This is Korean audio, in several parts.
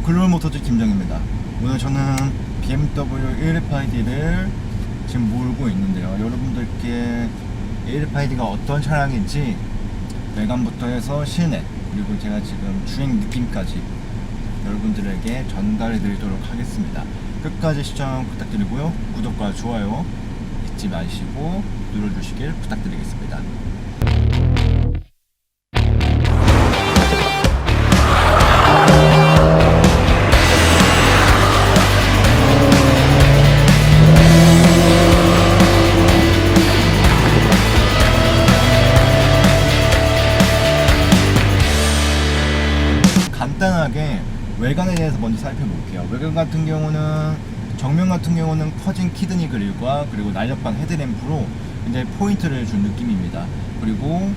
글로벌 모터즈 김정입니다. 오늘 저는 BMW 118D를 지금 몰고 있는데요. 여러분들께 118D가 어떤 차량인지 외관부터 해서 실내 그리고 제가 지금 주행 느낌까지 여러분들에게 전달해 드리도록 하겠습니다. 끝까지 시청 부탁드리고요. 구독과 좋아요 잊지 마시고 눌러주시길 부탁드리겠습니다. 간단하게 외관에 대해서 먼저 살펴볼게요. 외관 같은 경우는 정면 같은 경우는 커진 키드니 그릴과 그리고 날렵한 헤드램프로 굉장히 포인트를 준 느낌입니다. 그리고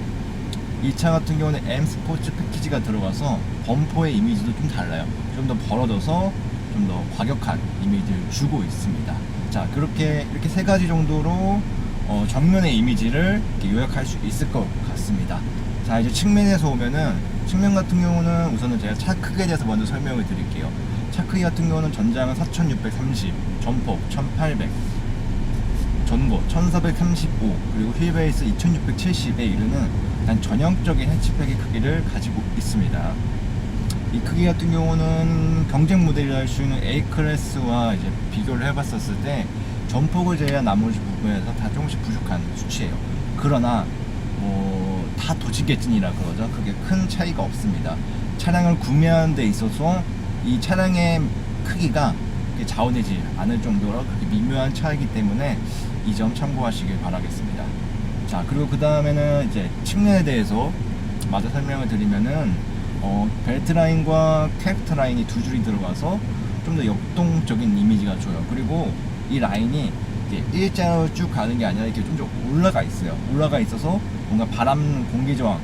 이 차 같은 경우는 M 스포츠 패키지가 들어가서 범퍼의 이미지도 좀 달라요. 좀 더 벌어져서 좀 더 과격한 이미지를 주고 있습니다. 자, 그렇게 이렇게 세 가지 정도로 정면의 이미지를 이렇게 요약할 수 있을 것 같습니다. 자, 이제 측면에서 오면은 측면 같은 경우는 우선은 제가 차 크기에 대해서 먼저 설명을 드릴게요. 차 크기 같은 경우는 전장은 4630, 전폭 1800, 전고 1435, 그리고 휠베이스 2670에 이르는 단 전형적인 해치백의 크기를 가지고 있습니다. 이 크기 같은 경우는 경쟁 모델이라 할 수 있는 A클래스와 이제 비교를 해봤었을 때 전폭을 제외한 나머지 부분에서 다 조금씩 부족한 수치예요. 그러나 다 도치개진이라 그러죠. 그게 큰 차이가 없습니다. 차량을 구매하는 데 있어서 이 차량의 크기가 좌우되지 않을 정도로 그렇게 미묘한 차이기 때문에 이 점 참고하시길 바라겠습니다. 자, 그리고 그 다음에는 이제 측면에 대해서 마저 설명을 드리면은 벨트 라인과 캐릭터 라인이 두 줄이 들어가서 좀 더 역동적인 이미지가 줘요. 그리고 이 라인이 이제 일자로 쭉 가는 게 아니라 이렇게 좀 더 올라가 있어요. 올라가 있어서 뭔가 바람, 공기 저항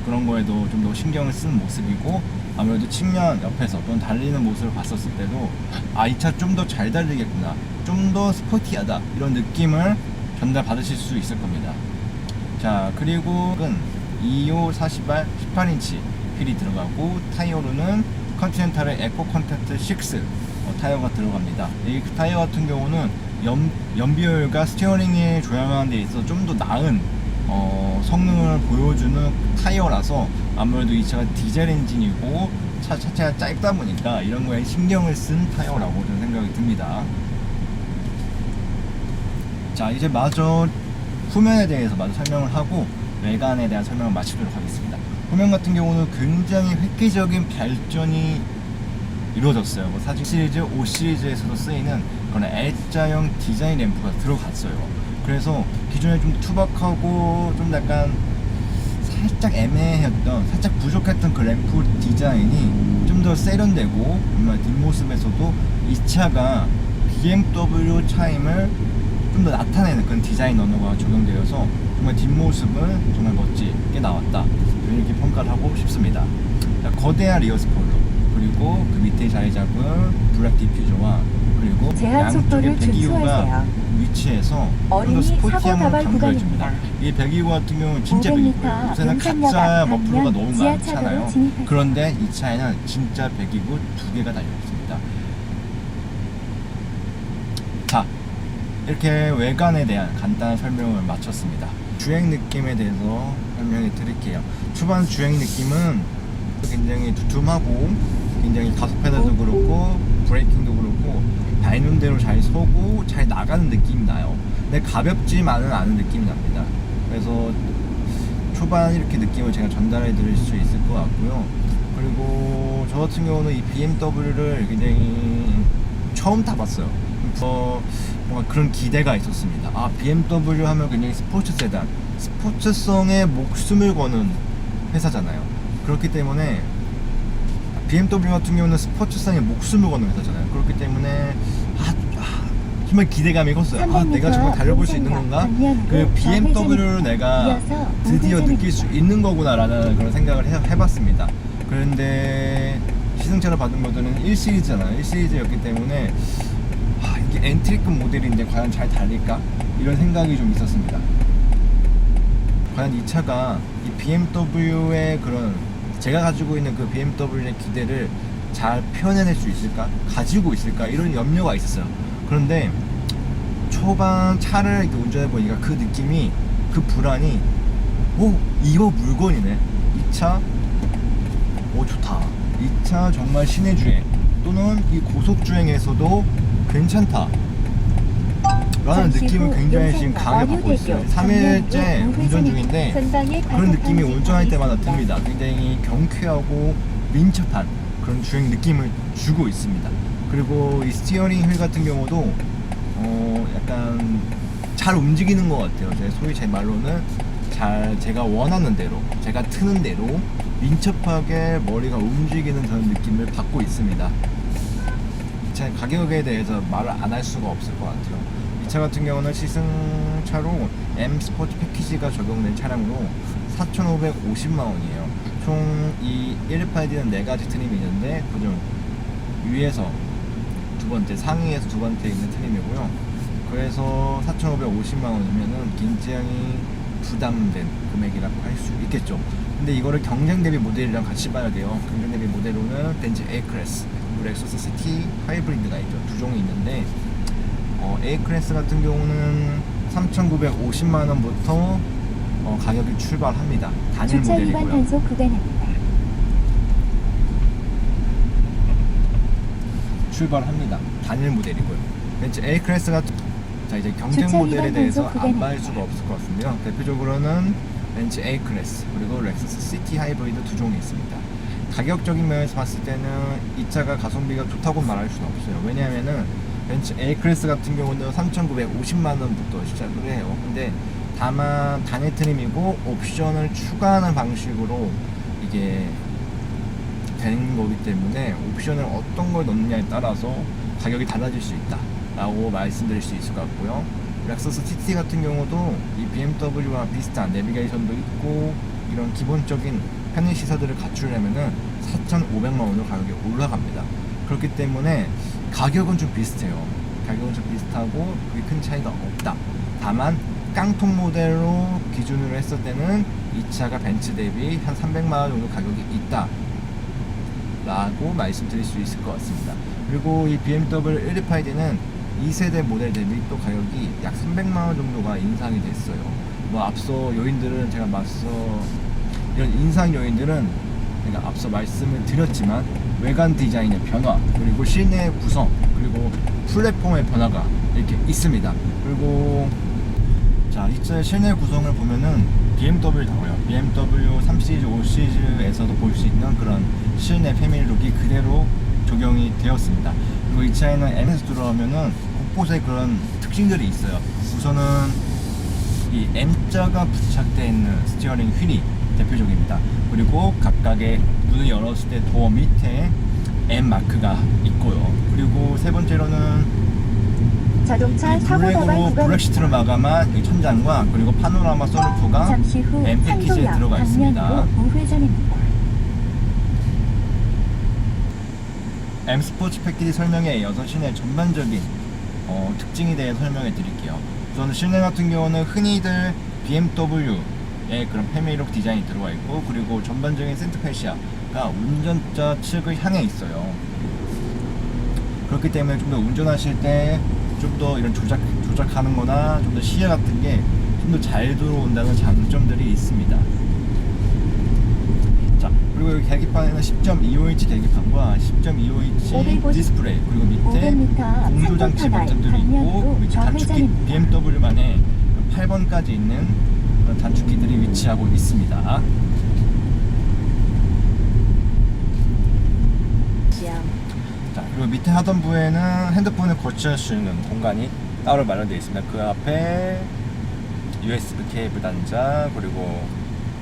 그런 거에도 좀 더 신경을 쓴 모습이고, 아무래도 측면 옆에서 또는 달리는 모습을 봤었을 때도 이 차 좀 더 잘 달리겠구나, 좀 더 스포티하다, 이런 느낌을 전달 받으실 수 있을 겁니다. 자, 그리고 2호 40알 18인치 휠이 들어가고, 타이어로는 컨티넨탈의 에코 컨택트 6 타이어가 들어갑니다. 이 타이어 같은 경우는 연비율과 스티어링을 조향하는 데 있어서 좀 더 나은 성능을 보여주는 타이어라서 아무래도 이 차가 디젤 엔진이고 차 자체가 짧다 보니까 이런 거에 신경을 쓴 타이어라고 저는 생각이 듭니다. 자, 이제 마저 후면에 대해서 마저 설명을 하고 외관에 대한 설명을 마치도록 하겠습니다. 후면 같은 경우는 굉장히 획기적인 발전이 이루어졌어요. 사진 시리즈 5 시리즈에서도 쓰이는 그런 L자형 디자인 램프가 들어갔어요. 그래서 기존에 좀 투박하고 좀 약간 살짝 애매했던, 살짝 부족했던 그 램프 디자인이 좀 더 세련되고, 정말 뒷모습에서도 이 차가 BMW 차임을 좀 더 나타내는 그런 디자인 언어가 적용되어서 정말 뒷모습은 정말 멋지게 나왔다, 이렇게 평가를 하고 싶습니다. 자, 거대한 리어 스포일러, 그리고 그 밑에 자리 잡은 블랙 디퓨저와 그리고 양쪽에 배기구가 위치해서 좀 더 스포티함을 강조해줍니다. 이 배기구 같은 경우는 진짜 배기구예요. 요새는 가짜 머플러가 너무 많잖아요. 그런데 이 차에는 진짜 배기구 2개가 달려있습니다. 자, 이렇게 외관에 대한 간단한 설명을 마쳤습니다. 주행 느낌에 대해서 설명해 드릴게요. 초반 주행 느낌은 굉장히 두툼하고, 굉장히 가속 페달도 그렇고 브레이킹도 그렇고 밟는 대로 잘 서고 잘 나가는 느낌이 나요. 근데 가볍지만은 않은 느낌이 납니다. 그래서 초반 이렇게 느낌을 제가 전달해 드릴 수 있을 것 같고요. 그리고 저 같은 경우는 이 BMW를 굉장히 처음 타봤어요. 뭔가 그런 기대가 있었습니다. BMW 하면 굉장히 스포츠 세단, 스포츠성에 목숨을 거는 회사잖아요. 그렇기 때문에 BMW 같은 경우는 스포츠성에 목숨을 거는 회사잖아요. 그렇기 때문에 정말 기대감이 컸어요. 내가 정말 달려볼 수 있는 건가? 그 BMW를 내가 드디어 느낄 수 있는 거구나 라는 그런 생각을 해봤습니다. 그런데 시승차를 받은 모델은 1시리즈잖아요 1시리즈였기 때문에 이게 엔트리급 모델인데 과연 잘 달릴까? 이런 생각이 좀 있었습니다. 과연 이 차가 이 BMW의 그런 제가 가지고 있는 그 BMW의 기대를 잘 표현해낼 수 있을까? 가지고 있을까? 이런 염려가 있었어요. 그런데 초반 차를 이렇게 운전해보니까 그 느낌이, 그 불안이, 오, 이거 물건이네. 이 차, 오, 좋다. 이 차 정말 시내 주행 또는 이 고속 주행에서도 괜찮다 라는 느낌을 굉장히 지금 강하게 받고 있어요. 3일째 운전 중인데 그런 느낌이 운전할 때마다 듭니다. 굉장히 경쾌하고 민첩한 그런 주행 느낌을 주고 있습니다. 그리고 이 스티어링 휠 같은 경우도 약간 잘 움직이는 것 같아요. 소위 제 말로는 잘 제가 원하는 대로, 제가 트는 대로 민첩하게 머리가 움직이는 그런 느낌을 받고 있습니다. 이 차의 가격에 대해서 말을 안 할 수가 없을 것 같아요. 이 차 같은 경우는 시승차로 M 스포츠 패키지가 적용된 차량으로 4,550만 원이에요. 총 이 118D는 4가지 트림이 있는데 그중 위에서 두 번째, 상위에서 두 번째 있는 트림이고요. 그래서 4,550만 원이면은 굉장히 부담된 금액이라고 할 수 있겠죠. 근데 이거를 경쟁 대비 모델이랑 같이 봐야 돼요. 경쟁 대비 모델로는 벤츠 A클래스, 그리고 렉서스 시티 하이브리드가 있죠. 두 종이 있는데 A클래스 같은 경우는 3,950만 원부터 가격이 출발합니다. 단일 주차 위반 모델이고요. 단속 구간입니다. 출발합니다. 단일 모델이고요. 벤츠 A 클래스 같은 자 이제 경쟁 주차 모델에 위반 대해서 단속 안 구간입니다. 말 수가 없을 것 같습니다. 대표적으로는 벤츠 A 클래스 그리고 렉서스 시티 하이브리드 두 종이 있습니다. 가격적인 면에서 봤을 때는 이 차가 가성비가 좋다고 말할 수는 없어요. 왜냐하면은 벤츠 A 클래스 같은 경우는 3,950만 원부터 시작을 해요. 근데 다만 단일 트림이고 옵션을 추가하는 방식으로 이게 되는 거기 때문에 옵션을 어떤 걸 넣느냐에 따라서 가격이 달라질 수 있다 라고 말씀드릴 수 있을 것 같고요. 렉서스 TT 같은 경우도 이 BMW와 비슷한 내비게이션도 있고 이런 기본적인 편의 시설들을 갖추려면은 4,500만 원으로 가격이 올라갑니다. 그렇기 때문에 가격은 좀 비슷해요. 가격은 좀 비슷하고 그게 큰 차이가 없다. 다만 깡통 모델로 기준으로 했을 때는 이 차가 벤츠 대비 한 300만 원 정도 가격이 있다 라고 말씀드릴 수 있을 것 같습니다. 그리고 이 BMW 128D는 2세대 모델 대비 또 가격이 약 300만 원 정도가 인상이 됐어요. 뭐 앞서 요인들은 제가 이런 인상 요인들은 제가 앞서 말씀을 드렸지만 외관 디자인의 변화, 그리고 실내 구성, 그리고 플랫폼의 변화가 이렇게 있습니다. 그리고 자, 이 차의 실내 구성을 보면은 BMW다워요. BMW 3시리즈, 5시리즈에서도 볼 수 있는 그런 실내 패밀리룩이 그대로 적용이 되었습니다. 그리고 이 차에는 M에서 들어가면은 곳곳에 그런 특징들이 있어요. 우선은 이 M자가 부착되어 있는 스티어링 휠이 대표적입니다. 그리고 각각의 문을 열었을 때 도어 밑에 M 마크가 있고요. 그리고 세 번째로는 자동차 이 사고 다발 블랙으로 구간 블랙시트를 마감한 이 천장과 그리고 파노라마 선루프가 잠시 후 M 패키지에 상도역 들어가 있습니다. 방면으로 우회전입니다. M 스포츠 패키지 설명에 이어서 실내 전반적인 특징에 대해 설명해 드릴게요. 우선 실내 같은 경우는 흔히들 BMW의 그런 패밀리룩 디자인이 들어가 있고, 그리고 전반적인 센터페시아가 운전자 측을 향해 있어요. 그렇기 때문에 좀 더 운전하실 때 좀 더 이런 조작하는 거나 좀 더 시야 같은 게 좀 더 잘 들어온다는 장점들이 있습니다. 자, 그리고 여기 계기판에는 10.25인치 계기판과 10.25인치 디스플레이, 그리고 밑에 500m 공조장치 상도 버튼들이 있고, 방면으로 밑에 단축키, 좌회전입니다. BMW만의 8번까지 있는 그런 단축키들이 위치하고 있습니다. 자, 그리고 밑에 하단부에는 핸드폰을 거치할 수 있는 공간이 따로 마련되어 있습니다. 그 앞에 USB 케이블 단자, 그리고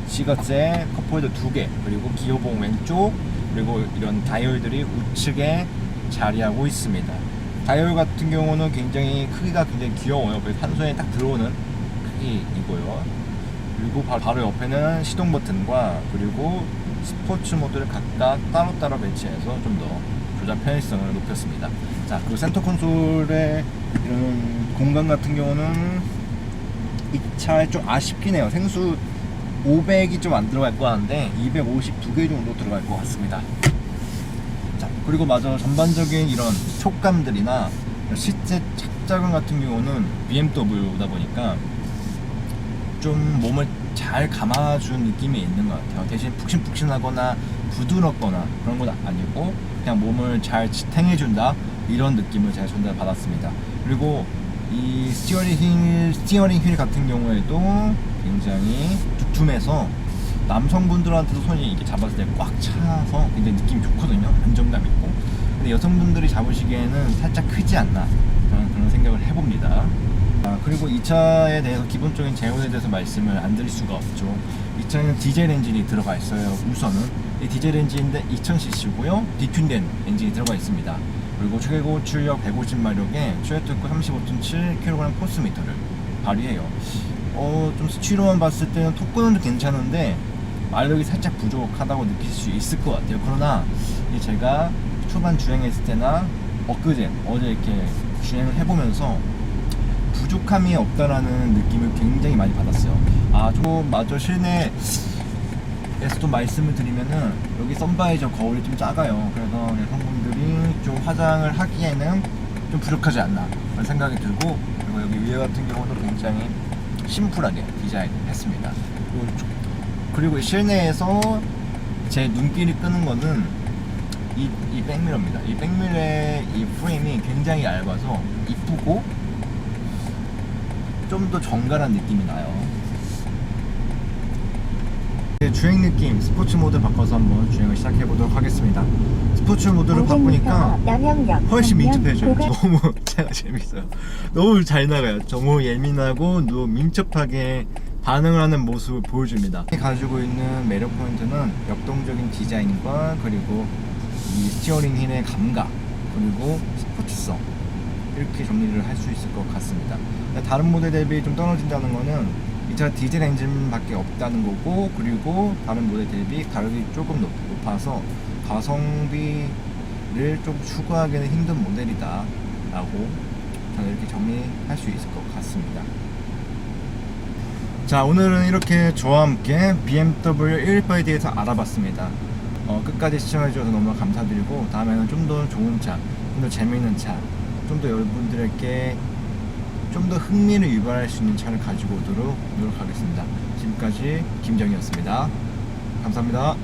시거제 컵홀더 2개, 그리고 기어봉 왼쪽, 그리고 이런 다이얼들이 우측에 자리하고 있습니다. 다이얼 같은 경우는 크기가 굉장히 귀여워요. 그래서 한 손에 딱 들어오는 크기이고요. 그리고 바로 옆에는 시동 버튼과 그리고 스포츠 모드를 각각 따로따로 배치해서 좀 더 조작 편의성을 높였습니다. 자, 그리고 센터 콘솔의 이런 공간 같은 경우는 이 차에 좀 아쉽긴 해요. 생수 500이 좀 안 들어갈 거 같은데 252개 정도 들어갈 것 같습니다. 자, 그리고 마저 전반적인 이런 촉감들이나 실제 착자감 같은 경우는 BMW다 보니까 좀 몸을 잘 감아준 느낌이 있는 것 같아요. 대신 푹신푹신하거나 부드럽거나 그런 건 아니고 그냥 몸을 잘 지탱해준다 이런 느낌을 제가 전달받았습니다. 그리고 이 스티어링 휠 같은 경우에도 굉장히 두툼해서 남성분들한테도 손이 이렇게 잡았을 때 꽉 차서 굉장히 느낌이 좋거든요. 안정감 있고. 근데 여성분들이 잡으시기에는 살짝 크지 않나 그런 생각을 해봅니다. 그리고 이 차에 대해서 기본적인 제온에 대해서 말씀을 안 드릴 수가 없죠. 이 차에는 디젤 엔진이 들어가 있어요. 우선은 이 디젤 엔진인데 2000cc고요. 디튠된 엔진이 들어가 있습니다. 그리고 최고 출력 150마력에 최대 토크 35.7kg 포스미터를 발휘해요. 좀 수치로만 봤을 때는 토크는 좀 괜찮은데 마력이 살짝 부족하다고 느낄 수 있을 것 같아요. 그러나 제가 초반 주행했을 때나 어제 이렇게 주행을 해보면서 부족함이 없다라는 느낌을 굉장히 많이 받았어요. 좀 마저 실내에서도 말씀을 드리면은 여기 선바이저 거울이 좀 작아요. 그래서 여성분들이 좀 화장을 하기에는 좀 부족하지 않나 그런 생각이 들고, 그리고 여기 위에 같은 경우도 굉장히 심플하게 디자인했습니다. 그리고 실내에서 제 눈길이 끄는 거는 이 백미러입니다. 이 백미러의 이 프레임이 굉장히 얇아서 이쁘고 좀 더 정갈한 느낌이 나요. 주행 느낌 스포츠 모드 바꿔서 한번 주행을 시작해 보도록 하겠습니다. 스포츠 모드를 바꾸니까 훨씬 민첩해져요. 너무 제가 재밌어요. 너무 잘 나가요. 너무 예민하고 너무 민첩하게 반응을 하는 모습을 보여줍니다. 가지고 있는 매력 포인트는 역동적인 디자인과 그리고 이 스티어링 휠의 감각 그리고 스포츠성, 이렇게 정리를 할 수 있을 것 같습니다. 다른 모델 대비 좀 떨어진다는 거는 이 차 디젤 엔진 밖에 없다는 거고, 그리고 다른 모델 대비 가격이 조금 높아서 가성비를 좀 추구하기는 힘든 모델이다 라고 저는 이렇게 정리할 수 있을 것 같습니다. 자, 오늘은 이렇게 저와 함께 BMW 118에 대해서 알아봤습니다. 끝까지 시청해주셔서 너무 감사드리고, 다음에는 좀 더 좋은 차, 좀 더 재미있는 차, 좀 더 여러분들에게 좀 더 흥미를 유발할 수 있는 차를 가지고 오도록 노력하겠습니다. 지금까지 김정희였습니다. 감사합니다.